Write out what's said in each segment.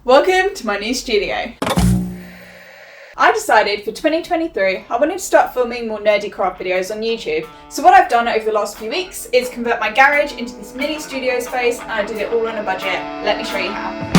Welcome to my new studio. I decided for 2023 I wanted to start filming more nerdy craft videos on YouTube. So what I've done over the last few weeks is convert my garage into this mini studio space, and I did it all on a budget. Let me show you how.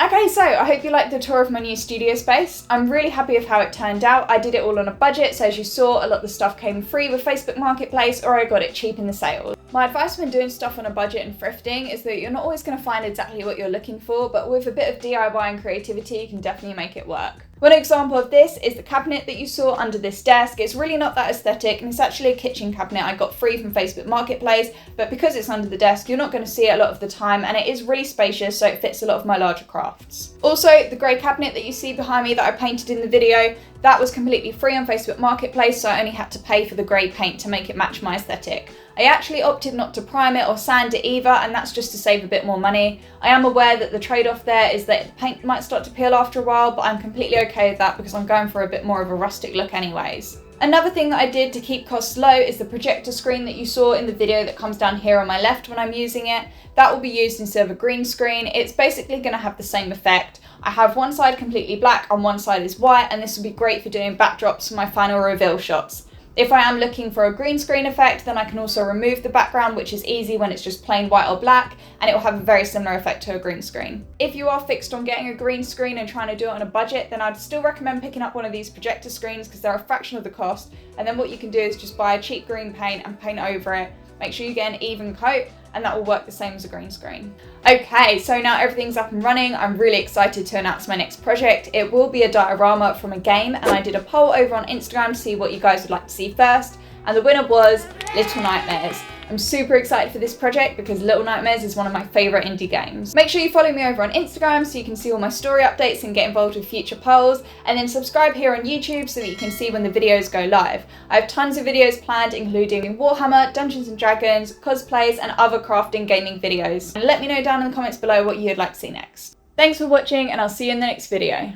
Okay, so I hope you liked the tour of my new studio space. I'm really happy with how it turned out. I did it all on a budget, so as you saw, a lot of the stuff came free with Facebook Marketplace, or I got it cheap in the sales. My advice when doing stuff on a budget and thrifting is that you're not always going to find exactly what you're looking for, but with a bit of DIY and creativity, you can definitely make it work. One example of this is the cabinet that you saw under this desk. It's really not that aesthetic, and it's actually a kitchen cabinet I got free from Facebook Marketplace, but because it's under the desk, you're not going to see it a lot of the time, and it is really spacious, so it fits a lot of my larger crafts. Also, the grey cabinet that you see behind me that I painted in the video, that was completely free on Facebook Marketplace, so I only had to pay for the grey paint to make it match my aesthetic. I actually opted not to prime it or sand it either, and that's just to save a bit more money. I am aware that the trade-off there is that the paint might start to peel after a while, but I'm completely okay with that because I'm going for a bit more of a rustic look anyways. Another thing that I did to keep costs low is the projector screen that you saw in the video that comes down here on my left when I'm using it. That will be used instead of a green screen. It's basically going to have the same effect. I have one side completely black and one side is white, and this will be great for doing backdrops for my final reveal shots. If I am looking for a green screen effect, then I can also remove the background, which is easy when it's just plain white or black, and it will have a very similar effect to a green screen. If you are fixed on getting a green screen and trying to do it on a budget, then I'd still recommend picking up one of these projector screens because they're a fraction of the cost, and then what you can do is just buy a cheap green paint and paint over it. Make sure you get an even coat, and that will work the same as a green screen. Okay, so now everything's up and running. I'm really excited to announce my next project. It will be a diorama from a game, and I did a poll over on Instagram to see what you guys would like to see first, and the winner was Little Nightmares. I'm super excited for this project because Little Nightmares is one of my favourite indie games. Make sure you follow me over on Instagram so you can see all my story updates and get involved with future polls, and then subscribe here on YouTube so that you can see when the videos go live. I have tons of videos planned including Warhammer, Dungeons & Dragons, cosplays and other crafting gaming videos. And let me know down in the comments below what you'd like to see next. Thanks for watching, and I'll see you in the next video.